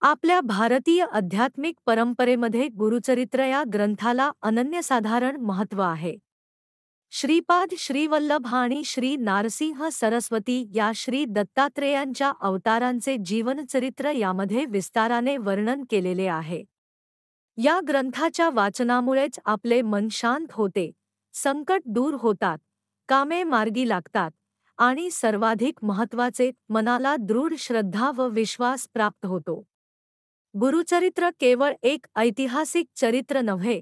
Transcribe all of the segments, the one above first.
आपल्या भारतीय आध्यात्मिक परंपरेमध्ये गुरुचरित्र या ग्रंथाला अनन्यसाधारण महत्त्व आहे. श्रीपाद श्रीवल्लभ आणि श्री नारसिंह सरस्वती या श्री दत्तात्रेयांच्या अवतारांचे जीवनचरित्र यामध्ये विस्ताराने वर्णन केलेले आहे. या ग्रंथाच्या वाचनामुळेच आपले मन शांत होते, संकट दूर होतात, कामे मार्गी लागतात आणि सर्वाधिक महत्त्वाचे मनाला दृढ श्रद्धा व विश्वास प्राप्त होतो. गुरुचरित्र केवळ एक ऐतिहासिक चरित्र नव्हे,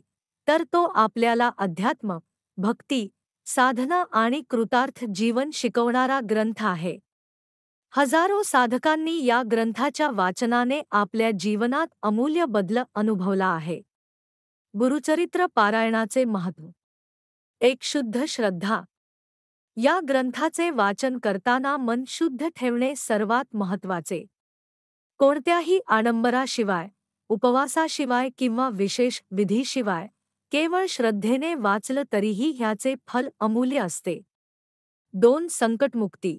तर तो आपल्याला अध्यात्म, भक्ती, साधना आणि कृतार्थ जीवन शिकवणारा ग्रंथ आहे. हजारो साधकांनी या ग्रंथाच्या वाचनाने आपल्या जीवनात अमूल्य बदल अनुभवला आहे. गुरुचरित्र पारायणाचे महत्त्व. एक शुद्ध श्रद्धा. या ग्रंथाचे वाचन करताना मन शुद्ध ठेवणे सर्वात महत्त्वाचे. कोणत्याही आडंबराशिवाय, उपवासाशिवाय किंवा विशेष विधीशिवाय केवळ श्रद्धेने वाचलं तरीही ह्याचे फल अमूल्य असते. 2. संकटमुक्ती.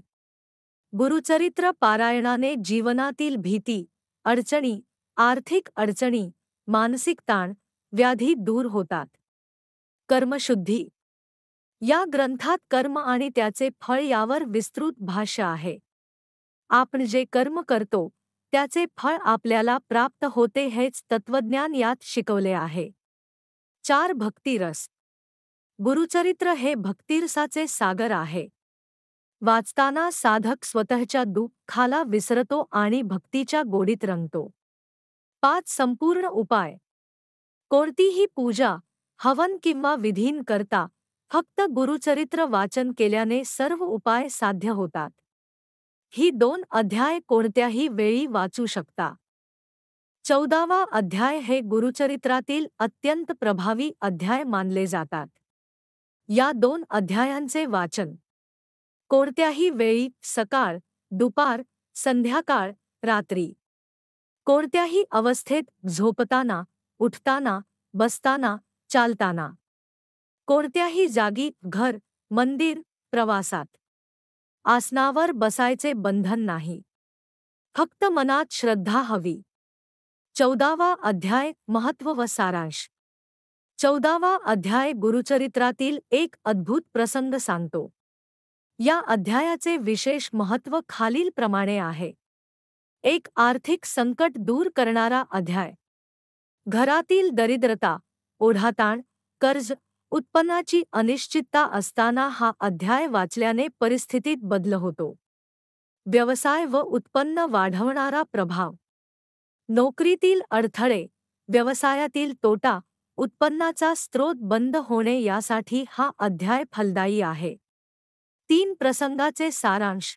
गुरुचरित्र पारायणाने जीवनातील भीती, अडचणी, आर्थिक अडचणी, मानसिक ताण, व्याधी दूर होतात. कर्मशुद्धी. या ग्रंथात कर्म आणि त्याचे फळ यावर विस्तृत भाष्य आहे. आपण जे कर्म करतो त्याचे फळ आपल्याला प्राप्त होते हेच तत्वज्ञान यात शिकवले आहे. 4. भक्तिरस. गुरुचरित्र हे भक्तिरसाचे सागर आहे. वाचताना साधक स्वतःच्या दुःखाला विसरतो आणि भक्तीच्या गोडीत रंगतो. 5. संपूर्ण उपाय. कोणतीही पूजा, हवन किंवा विधीन करता फक्त गुरुचरित्र वाचन केल्याने सर्व उपाय साध्य होतात. ही 2 अध्याय कोणत्याही वेळी वाचू शकता. 14वा अध्याय हे गुरुचरित्रातील अत्यंत प्रभावी अध्याय मानले जातात. या 2 अध्यायांचे वाचन कोणत्याही वेळी, सकाळ, दुपार, संध्याकाळ, रात्री, कोणत्याही अवस्थेत, झोपताना, उठताना, बसताना, चालताना, कोणत्याही जागी, घर, मंदिर, प्रवासात. आसनावर बसायचे बंधन नाही. फक्त मनात श्रद्धा हवी. 14वा अध्याय महत्त्व व सारांश. 14वा अध्याय गुरुचरित्रातील एक अद्भुत प्रसंग सांगतो. या अध्यायाचे विशेष महत्त्व खालीलप्रमाणे आहे. एक आर्थिक संकट दूर करणारा अध्याय. घरातील दरिद्रता, ओढाताण, कर्ज, उत्पन्नाची अनिश्चितता असताना हा अध्याय वाचल्याने परिस्थितीत बदल होतो. व्यवसाय व उत्पन्न वाढवणारा प्रभाव. नोकरीतील अडथळे, व्यवसायातील तोटा, उत्पन्नाचा स्रोत बंद होणे यासाठी हा अध्याय फलदायी आहे. 3 प्रसंगाचे सारांश.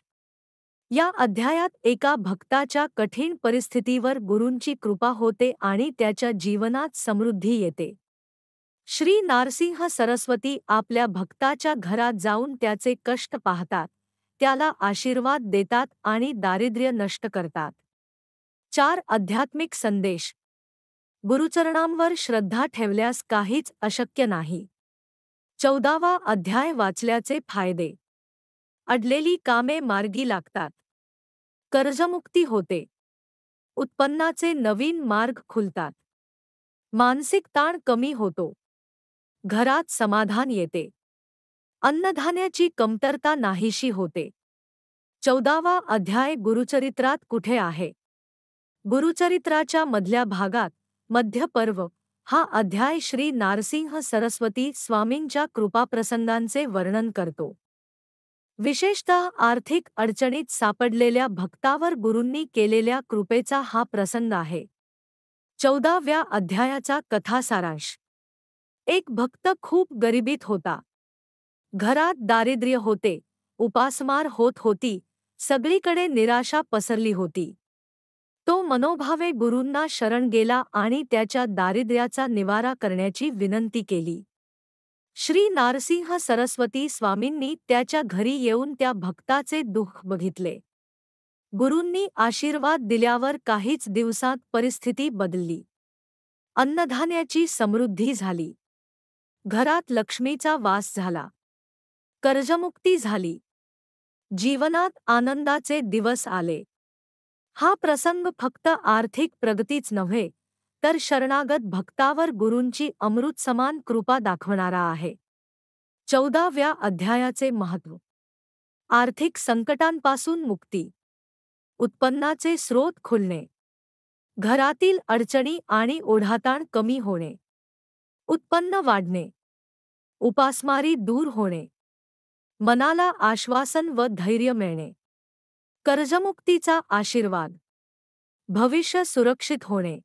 या अध्यायात एका भक्ताच्या कठीण परिस्थितीवर गुरूंची कृपा होते आणि त्याच्या जीवनात समृद्धी येते. श्री नारसिंह सरस्वती आपल्या भक्ताच्या घरात जाऊन त्याचे कष्ट पाहतात, त्याला आशीर्वाद देतात आणि दारिद्र्य नष्ट करतात. 4. आध्यात्मिक संदेश. गुरुचरणांवर श्रद्धा ठेवल्यास काहीच अशक्य नाही. 14वा अध्याय वाचल्याचे फायदे. अडलेली कामे मार्गी लागतात. कर्जमुक्ती होते. उत्पन्नाचे नवीन मार्ग खुलतात. मानसिक ताण कमी होतो. घरात समाधान येते. अन्नधान्याची कमतरता नाहीशी होते. 14वा अध्याय गुरुचरित्रात कुठे आहे? गुरुचरित्राच्या मधल्या भागात, मध्य पर्व, हा अध्याय श्री नारसिंह सरस्वती स्वामींच्या कृपाप्रसंगांचे वर्णन करतो. विशेषतः आर्थिक अडचणीत सापडलेल्या भक्तावर गुरूंनी केलेल्या कृपेचा हा प्रसंग आहे. 14व्या अध्यायाचा कथासारांश. एक भक्त खूप गरिबीत होता. घरात दारिद्र्य होते, उपासमार होत होती, सगळीकडे निराशा पसरली होती. तो मनोभावे गुरूंना शरण गेला आणि त्याच्या दारिद्र्याचा निवारा करण्याची विनंती केली. श्री नारसिंह सरस्वती स्वामींनी त्याच्या घरी येऊन त्या भक्ताचे दुःख बघितले. गुरूंनी आशीर्वाद दिल्यावर काहीच दिवसात परिस्थिती बदलली. अन्नधान्याची समृद्धी झाली. घरात लक्ष्मीचा वास झाला. कर्जमुक्ती झाली. जीवनात आनंदाचे दिवस आले. हा प्रसंग फक्त आर्थिक प्रगतीच नव्हे तर शरणागत भक्तावर गुरूंची अमृत समान कृपा दाखवणारा आहे. 14व्या अध्यायाचे महत्त्व. आर्थिक संकटांपासून मुक्ती. उत्पन्नाचे स्रोत खुलणे. घरातील अडचणी आणि ओढाताण कमी होणे. उत्पन्न वाढणे. उपासमारी दूर होणे. मनाला आश्वासन व धैर्य मिळणे. कर्जमुक्तीचा आशीर्वाद. भविष्य सुरक्षित होणे.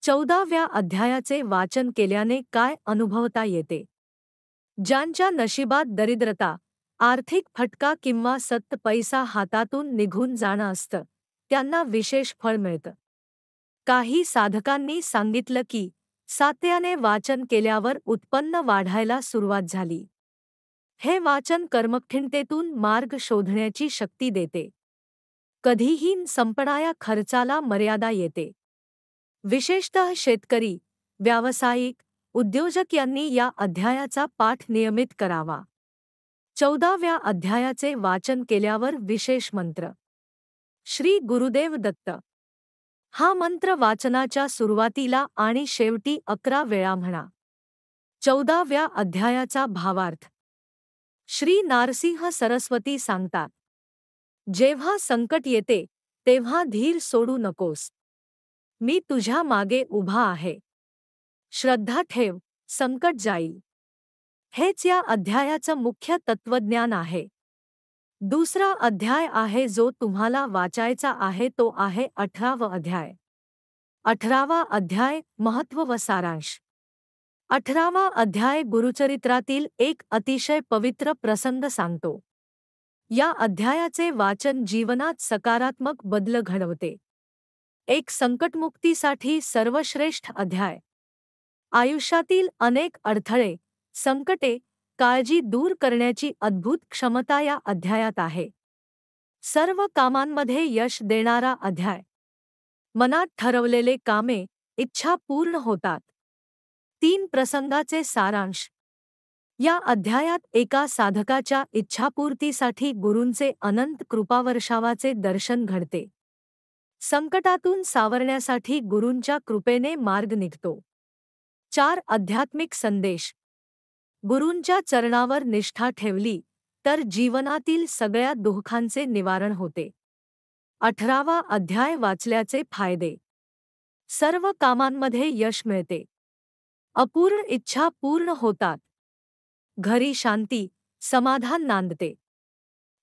14व्या अध्यायाचे वाचन केल्याने काय अनुभवता येते? ज्यांच्या नशिबात दरिद्रता, आर्थिक फटका किंवा सत्त पैसा हातातून निघून जाणं असतं, त्यांना विशेष फळ मिळतं. काही साधकांनी सांगितलं की सातत्याने वाचन केल्यावर उत्पन्न वाढायला सुरुवात झाली. हे वाचन कर्मठिणतेतून मार्ग शोधण्याची शक्ती देते. कधीही संपणाऱ्या खर्चाला मर्यादा येते. विशेषतः शेतकरी, व्यावसायिक, उद्योजक यांनी या अध्यायाचा पाठ नियमित करावा. 14व्या अध्यायाचे वाचन केल्यावर विशेष मंत्र. श्री गुरुदेव दत्त. हा मंत्र वाचनाच्या सुरुवातीला आणि शेवटी 11 वेळा म्हणा. 14व्या अध्यायाचा भावार्थ. श्री नारसिंह सरस्वती सांगतात, जेव्हा संकट येते तेव्हा धीर सोडू नकोस. मी तुझ्या मागे उभा आहे. श्रद्धा ठेव, संकट जाईल. हेच या अध्यायाचं मुख्य तत्वज्ञान आहे. दुसरा अध्याय आहे जो तुम्हाला वाचायचा आहे तो आहे 18वा अध्याय. 18वा अध्याय महत्त्व व सारांश. 18वा अध्याय गुरुचरित्रातील एक अतिशय पवित्र प्रसंग सांगतो. या अध्यायाचे वाचन जीवनात सकारात्मक बदल घडवते. एक संकटमुक्तीसाठी सर्वश्रेष्ठ अध्याय. आयुष्यातील अनेक अडथळे, संकटे, काळजी दूर करण्याची अद्भुत क्षमता या अध्यायात आहे. सर्व कामांमध्ये यश देणारा अध्याय. मनात ठरवलेले कामे, इच्छा पूर्ण होतात. 3 प्रसंगाचे सारांश. या अध्यायात एका साधकाच्या इच्छापूर्तीसाठी गुरूंचे अनंत कृपावर्षावाचे दर्शन घडते. संकटातून सावरण्यासाठी गुरूंच्या कृपेने मार्ग निघतो. 4 आध्यात्मिक संदेश. गुरूंच्या चरणावर निष्ठा ठेवली तर जीवनातील सगळ्या दुःखांचे निवारण होते. 18वा अध्याय वाचल्याचे फायदे. सर्व कामांमध्ये यश मिळते. अपूर्ण इच्छा पूर्ण होतात. घरी शांती, समाधान नांदते.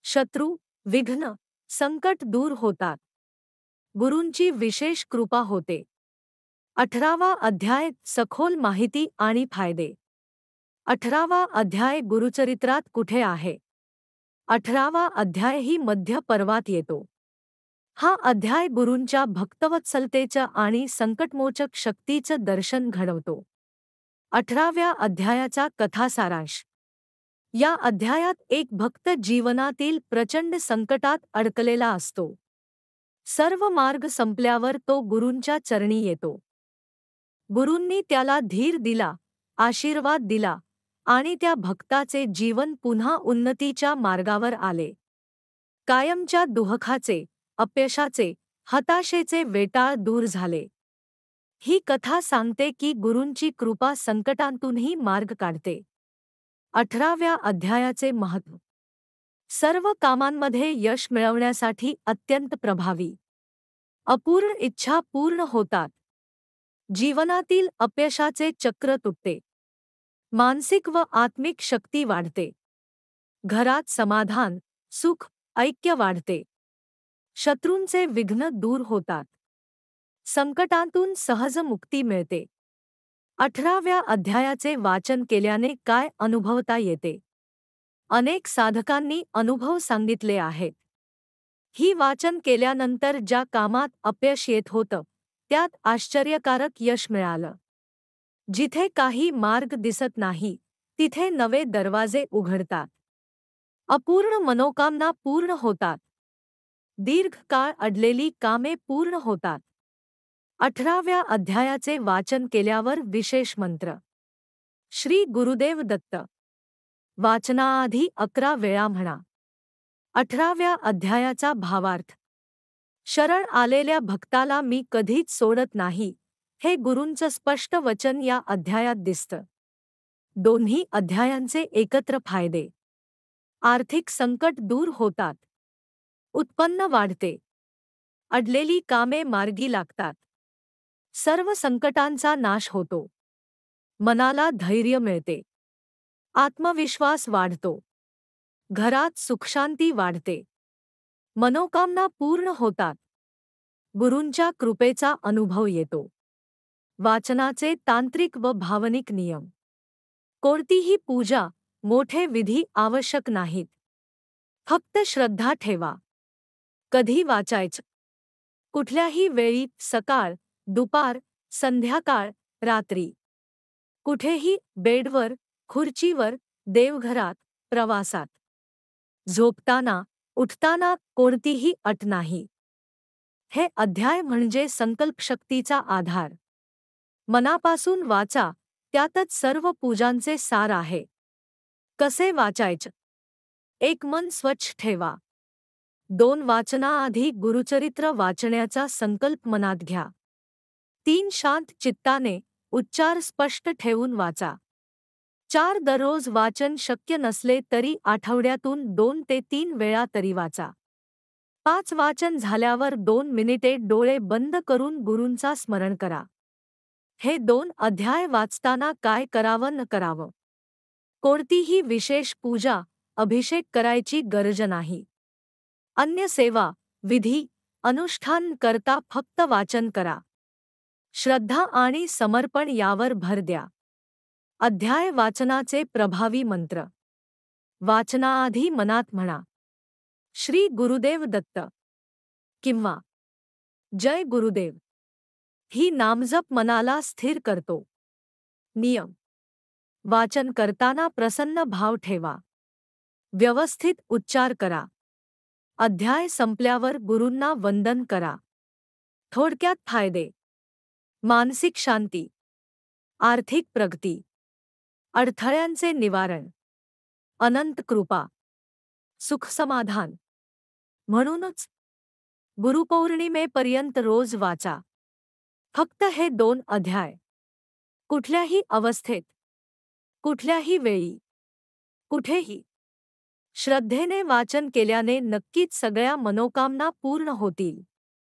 शत्रू, विघ्न, संकट दूर होतात. गुरूंची विशेष कृपा होते. 18वा अध्याय सखोल माहिती आणि फायदे. 18वा अध्याय गुरुचरित्रात कुठे आहे? 18वा अध्याय ही मध्य पर्वात येतो. हा अध्याय गुरूंच्या भक्तवत्सलतेचं आणि संकटमोचक शक्तीचं दर्शन घडवतो. 18व्या अध्यायाचा कथासारांश. या अध्यायात एक भक्त जीवनातील प्रचंड संकटात अडकलेला असतो. सर्व मार्ग संपल्यावर तो गुरूंच्या चरणी येतो. गुरूंनी त्याला धीर दिला, आशीर्वाद दिला आणि त्या भक्ताचे जीवन पुन्हा उन्नतीच्या मार्गावर आले. कायमच्या दुःखाचे, अपयशाचे, हताशेचे वेटाळ दूर झाले. ही कथा सांगते की गुरूंची कृपा संकटांतूनही मार्ग काढते. 18व्या अध्यायाचे महत्त्व. सर्व कामांमध्ये यश मिळवण्यासाठी अत्यंत प्रभावी. अपूर्ण इच्छा पूर्ण होतात. जीवनातील अपयशाचे चक्र तुटते. मानसिक व आत्मिक शक्ती वाढते. घरात समाधान, सुख, ऐक्य वाढते. शत्रूंचे विघ्न दूर होतात. संकटांतून सहज मुक्ती मिळते. 18व्या अध्यायाचे वाचन केल्याने काय अनुभवता येते? अनेक साधकांनी अनुभव सांगितले आहेत. ही वाचन केल्यानंतर ज्या कामात अपयश येत होतं, त्यात आश्चर्यकारक यश मिळालं. जिथे काही मार्ग दिसत नाही, तिथे नवे दरवाजे उघडतात. अपूर्ण मनोकामना पूर्ण होतात. दीर्घकाळ अडलेली कामे पूर्ण होतात. 18व्या अध्यायाचे वाचन केल्यावर विशेष मंत्र. श्री गुरुदेव दत्त. वाचनाआधी 11 वेळा म्हणा. 18व्या अध्यायाचा भावार्थ. शरण आलेल्या भक्ताला मी कधीच सोडत नाही, हे गुरूंचं स्पष्ट वचन या अध्यायात दिसतं. दोन्ही अध्यायांचे एकत्र फायदे. आर्थिक संकट दूर होतात. उत्पन्न वाढते. अडलेली कामे मार्गी लागतात. सर्व संकटांचा नाश होतो. मनाला धैर्य मिळते. आत्मविश्वास वाढतो. घरात सुखशांती वाढते. मनोकामना पूर्ण होतात. गुरूंच्या कृपेचा अनुभव येतो. वाचनाचे तांत्रिक व भावनिक नियम. कोणतीही पूजा, मोठे विधी आवश्यक नाहीत. फक्त श्रद्धा ठेवा. कधी वाचायचं? कुठल्याही वेळी, सकाळ, दुपार, संध्याकाळ, रात्री. कुठेही, बेडवर, खुर्चीवर, देवघरात, प्रवासात. झोपताना, उठताना कोणतीही अट नाही. हे अध्याय म्हणजे संकल्पशक्तीचा आधार. मनापासून वाचा, त्यातच सर्व पूजांचे सार आहे. कसे वाचायचं? 1. मन स्वच्छ ठेवा. 2. वाचनाआधी गुरुचरित्र वाचण्याचा संकल्प मनात घ्या. 3. शांत चित्ताने, उच्चार स्पष्ट ठेवून वाचा. 4. दररोज वाचन शक्य नसले तरी आठवड्यातून 2 ते 3 वेळा तरी वाचा. 5. वाचन झाल्यावर 2 मिनिटे डोळे बंद करून गुरूंचा स्मरण करा. हे 2 अध्याय वाचताना काय करावं न करावं. कोणतीही विशेष पूजा, अभिषेक करायची गरज नाही. अन्य सेवा, विधी, अनुष्ठान करता फक्त वाचन करा. श्रद्धा आणि समर्पण यावर भर द्या. अध्याय वाचनाचे प्रभावी मंत्र. वाचनाआधी मनात म्हणा, श्री गुरुदेव दत्त किंवा जय गुरुदेव. ही नामजप मनाला स्थिर करतो. नियम. वाचन करताना प्रसन्न भाव ठेवा. व्यवस्थित उच्चार करा. अध्याय संपल्यावर गुरूंना वंदन करा. थोडक्यात फायदे. मानसिक शांती. आर्थिक प्रगती. अडथळ्यांचे निवारण. अनंत कृपा. सुखसमाधान. म्हणूनच गुरुपौर्णिमेपर्यंत रोज वाचा. फक्त हे 2 अध्याय. कुठल्याही अवस्थेत, कुठल्याही वेळी, कुठेही श्रद्धेने वाचन केल्याने नक्कीच सगळ्या मनोकामना पूर्ण होतील.